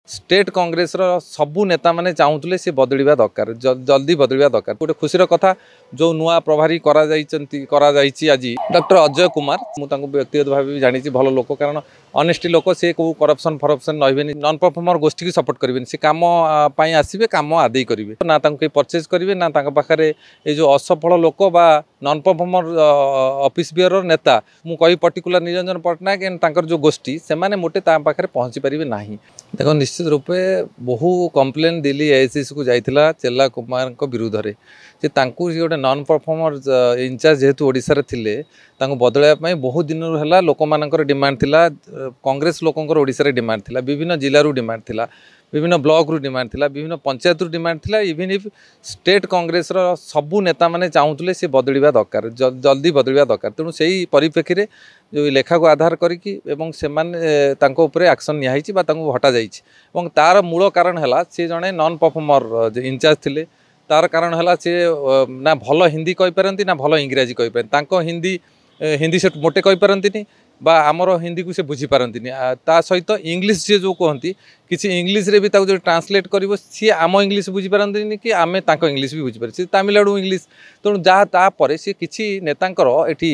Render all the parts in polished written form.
State Congress सबू नेता माने चाहूले सी बदलवा दरकार जल्दी बदलवा दरकार। गोटे खुशीर कथा जो नुआ प्रभारी आज डॉक्टर अजय कुमार मुझे व्यक्तिगत भाव भी जानी भल लोक कारण अनेस्टी लोक सी कौ करप्शन फरप्शन रही नॉन परफॉर्मर गोष्ठी की सपोर्ट करेंगे सी कम आसवे कम आदे करेंगे ना परचेज करेंगे ना पाखे ये जो असफल लोक बा नॉन परफॉर्मर ऑफिस बियर नेता मुझे पर्टिकुलर निरंजन पट्टनायक एंड जो गोष्ठी से मोटे पाखे पहुँची पारे ना। देखो निश्चित रूपे बहु कंप्लेन दिल्ली एएससी को जाइथिला चेला कुमार विरुद्ध रे गोटे नॉन परफॉर्मर इंचार्ज जेहेतु ओडिशा रे थिले तांको बदलाइबा बहुत दिन है लोक मानकर डिमांड थिला कांग्रेस लोकंकर ओडिशा रे डिमांड थिला विभिन्न जिल्ला रु डिमांड थिला विभिन्न ब्लॉक रु डिमांड थिला विभिन्न पंचायत रु डिमांड थिला इवन इफ स्टेट कांग्रेस सबू नेता माने चाहूले सी बदलवा दरकार जल्दी बदलवा दरकार। तेणु से ही परिप्रेक्षी रे जो लेखा को आधार करिकी एवं से तांको उपरे एक्शन नियाहिची बा तांको हटा जाइछि एवं तार मूल कारण है सी जड़े नॉन परफॉर्मर इंचार्ज थिले तार कारण है सी ना भल हिंदी कहि पारंती ना भल इंग्राजी कहि पारंती तांको हिंदी से मोटे कहि पारंती बा आमर हिंदी को से बुझी पारंती ता सहित इंग्लिश सी जो कहती किसी इंग्लिश रे भी जो ट्रांसलेट करिवो सी आम इंग्लिश बुझी पारंती कि आमे तांको इंग्लिश भी बुझी पारे सी तमिलनाडु इंग्लिश। तेणु जहाँ तापर सी किसी नेतांकर एठी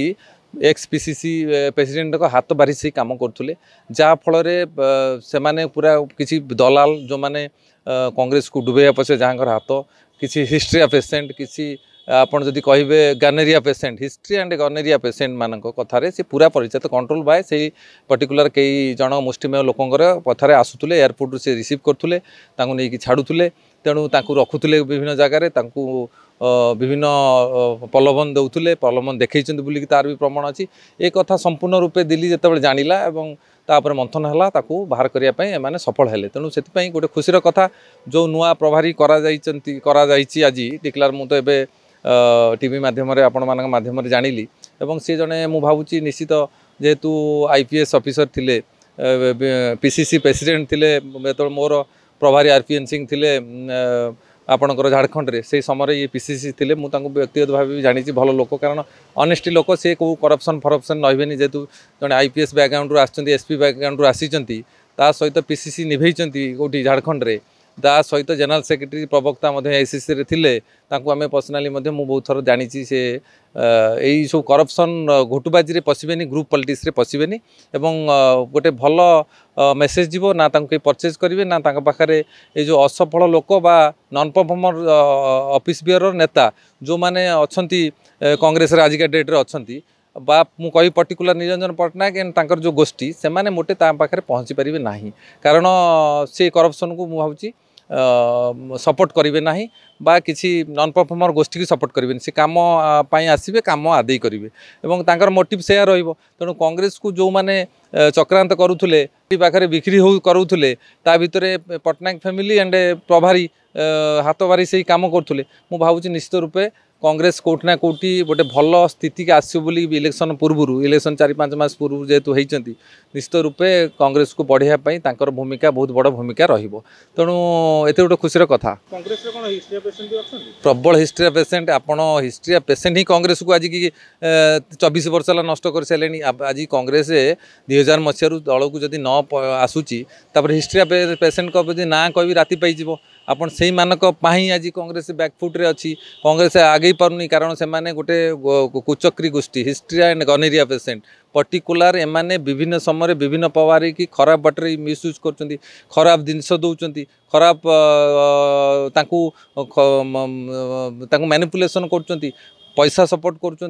एक्स पीसीसी प्रेसिडेंट को हाथ बारी से कम करुले जहाँफल से माने पूरा किसी दलाल जो माने कांग्रेस को डुबेया पछे जहाँ हाथ किसी हिस्ट्री पेसेंट किसी आपन जदि कहे गानेरिया पेसेंट हिस्ट्री एंड गानेरिया पेसेंट मान कथार से पूरा परिचित कंट्रोल बाय से पर्टिकुलर कई जन मुष्टिमेय लोकंर कथार आसुले एयरपोर्ट से रिसीव करुले नहीं छाड़ुले तेणु रखुले विभिन्न जगार विभिन्न प्रलोभन दौले प्रलोभन देखते बोलिकी तार भी प्रमाण अच्छी एक कथा संपूर्ण रूपे दिल्ली जिते जानिला एवं तापर मंथन है बाहर करने सफल हेले। तेणु से गोटे खुशीर कथा जो नुआ प्रभारी आज डिक्लेयर मुझे एवं टीवी माध्यम आपण मान माध्यम जानिली एवं सी जड़े मु भावुची निश्चित जेहेतु आईपीएस ऑफिसर थिले पीसीसी प्रेसिडेंट थिले जो मोर प्रभारी आरपीएन सिंह थिले आपणकर झारखंड रे से समय ये पीसीसी थिले मुझे व्यक्तिगत भाव भी जानी भल लोक कारण अनेस्टी लोक सी कौ करप्शन फरप्शन रही जेहेतु जड़े आईपीएस बैकग्राउंड रू आसछन्ती एसपी बैकग्राउंड रू आसीचन्ती ता सहित पीसीसी निभेइचन्ती कोठी झारखंड रे ता सहित जनरल सेक्रेटरी प्रवक्ता आईसीसी रे थिले तांको आमे पर्सनाली मु बहुत थर जानी से यही सब करप्शन घोटुबाजी रे पशिबेनी ग्रुप पॉलिटिक्स रे पशिबेनी एवं गोटे भल मेसेज जीवो ना तांको परचेज करेंगे ना पाखे ये जो असफल लोक बा नॉन परफॉर्मर ऑफिस बियर नेता जो माने अछंती कांग्रेस रे आजिका डेट रे अछंती बा मु कही पर्टिकुलर निरंजन पट्टनायक एंड जो गोष्ठी से मोटे पाखे पहुँची पारे ना कारण से करप्शन को मुझे सपोर्ट करेंगे ना बा किसी नॉन परफॉर्मर गोष्ठी की सपोर्ट करेंगे सी कम आसवे कम आदे करेंगे एवं तांकर मोटिव से तेणु कांग्रेस को जो माने चक्रांत करुले पाखे बिक्री करुले ता भितर पट्टनायक फैमिली एंड प्रभारी हाथ बारी से कम करुले मु भावुची निश्चित रूपे कांग्रेस कोठी ना कोठी गोटे भल स्थिति की आसो इलेक्शन पूर्व इलेक्शन 4-5 मास पूर्व जेहेतु होती निश्चित रूपे कांग्रेस को बढ़ाई भूमिका बहुत बड़ भूमिका रहिबो। तेणु एते गोटे खुशीर कथा कांग्रेस रे कोन हिस्ट्री पेशेंट भी अछन प्रबल हिस्ट्री पेसेंट आपण हिस्ट्री पेसेंट ही कांग्रेस को आज की 24 वर्ष है नष्ट कर सारे आज कांग्रेस 2000 मसीह दल को जदि न आसूची हिस्ट्री पेसेंट को ना कह राति पाई आपन से मानक आज कांग्रेस बैकफुट रे अच्छी कांग्रेस आगे पारुनी कारण से माने गोटे कुचक्री गोष्ठी हिस्ट्री एंड गनेरिया पेसेंट पर्टिकुलर एमाने विभिन्न समय विभिन्न पवार की खराब बाटर मिसयूज कर खराब जिनस दौरान खराब मैनिपुलेशन कर पैसा सपोर्ट कर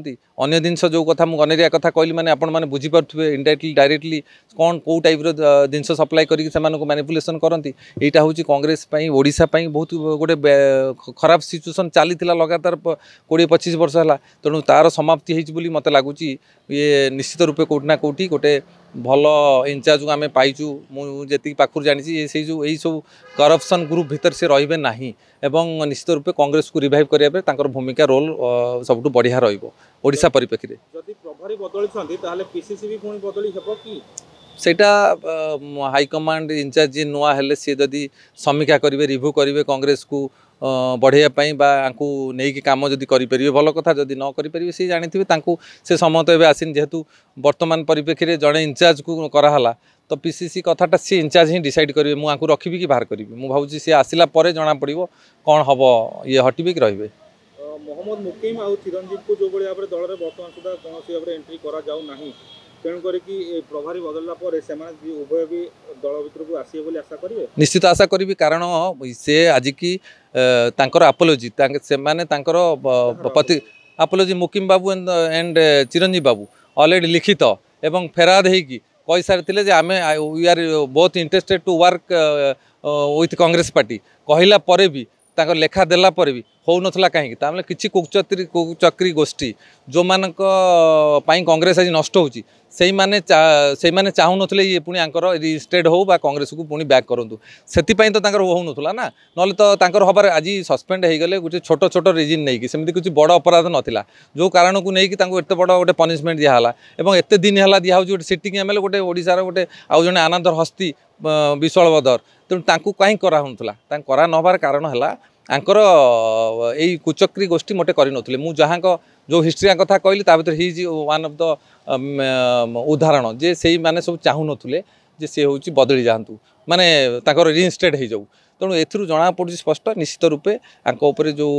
जिनस जो कथा मुझे गनेरिया कथा कहली मैंने आपण मैंने बुझीपे इनडायरेक्टली डायरेक्टली कौन कौ टाइप जिनस सप्लाई करके मैनिपुलेशन करती यहाँ हूँ कांग्रेस ओडिशा बहुत गोटे खराब सिचुएसन चली लगातार 20-25 वर्ष है तेणु तार समाप्ति होती मत लगुच ये निश्चित रूपे कौटि ना कौटि गोटे भल इंचार्ज को आम पाइचु मुझे पाखु जानी से जो यही सब करप्शन ग्रुप भीतर से रे ना एवं निश्चित रूपे कांग्रेस को रिवाइव करने भूमिका रोल सबुठ बढ़िया रोशा परिप्रेक्षी सेटा हाईकमांड इंचार्ज जी नुआ हेले सी जदि समीक्षा करेंगे रिव्यू करेंगे कांग्रेस को बढ़ाई नहीं कि कम जदि करेंगे भल कथा जदि न करेंगे सी जानी से समय तो एवं आसीन जेहेतु वर्तमान परिप्रेक्षी जड़े इंचार्ज को कराला तो पीसीसी कथाटा सी इंचार्ज ही डिसाइड करेंगे मुझे रखी कि बाहर करी मुझे भावी सी आसला जना पड़ो कौन हम ये हटबे कि रे मोहम्मद मुकीम आउ चिरंजीव को जो भाई भाव में दल में बर्तमान सुधा कौन भाव एंट्री करा तेणुकर प्रभारी बदलला उभय भी दल भर आसवे बोली आशा करेंगे निश्चित आशा करी कारण से आज की आपोलोजी से पति आपोलोजी मुकीम बाबू एंड चिरंजीव बाबू ऑलरेडी लिखित एवं फेराद होगी कही सारी आम we are both interested to work with Congress party कहला पर भी लेखा देला पर भी हो नथला कहीं तामें किसी कुचक्री गोष्ठी जो मान कांग्रेस आज नष्ट होची से माने चाहू नथिले ये पुणी आंकर रिस्टेड हो बा कांग्रेस को पुणी बैक करंतु सेतिपई तो तांकर हो नथला ना नले तो तांकर हबार आज सस्पेंड हो गले गोटे छोट छोट रिजन नहीं कि सेमती कुछ बड़ अपराध नथिला जो कारण को नहीं कि तांको एते बड़ गोटे पनिशमेंट दियाला एवं एते दिन हला दिया होची गोटे सिटिंग एमएलए गोटे ओडिसा रो गोटे आउ जने आनंदर हस्ती विशाल बदर तेणु तांको कहीं करा होनथला तां करा नबार कारण हला आंकर यही कुचक्री गोष्ठी मोटे कर नुले मुझे जहाँ जो हिस्ट्री कथा कहली भर ही वन ऑफ द उदाहरण जे से मैंने सब चाहू नथुले जे सी हूँ बदली जातु माने ताकर रिइंस्टेड हो जाऊ तेणु एथिरु जना पड़ी स्पष्ट निश्चित रूपे आंकर जो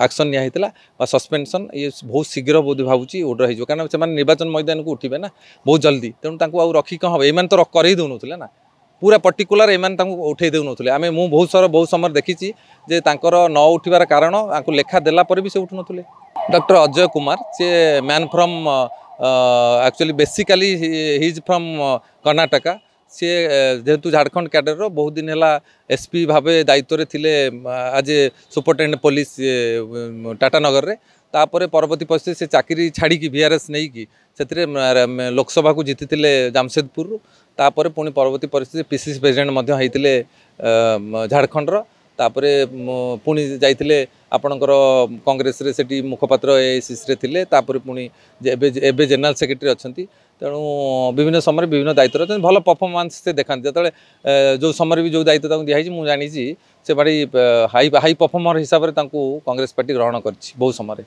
एक्शन निया सस्पेंशन ये बहुत शीघ्र बोध भावुँ ओडर हो कारण से निर्वाचन मैदान को उठे ना बहुत जल्दी तेणु तांको रखी कौन हम एम तो कर दौन ना पूरा पर्टिकुलर एम उठे दौन आम मुझे बहुत समय देखी जे तांकर न उठिबार कारण आपको लेखा देला पर भी से उठु नथुले डॉक्टर अजय कुमार सी मैन from actually basically he is from Karnataka सी जेहेतु झारखंड कैडर बहुत दिन है एसपी भाव दायित्व थिले आज सुपरिटेडेंट पुलिस टाटानगर रे तापर परवर्ती परिस्थिति से चाकरी छाड़ी वीआरएस नहीं कि से लोकसभा को जीति जामशेदपुर तापर पुणी परवर्ती परिस्थिति पीसीसी प्रेसिडेंट होते झारखंडर तापरे पुणी जाइए आपणकर कांग्रेस रे सेठी मुखपात्र एआईसीसी रे थिले तापर पुणी एबे जनरल सेक्रेटरी अच्छा तेणु विभिन्न समय विभिन्न दायित्व भल परफॉर्मेंस से देखा जो जो समय भी जो दायित्व दिखाई मुझे जानी से भाई हाई परफॉर्मर हिसाब से कांग्रेस पार्टी ग्रहण कर बहुत समय।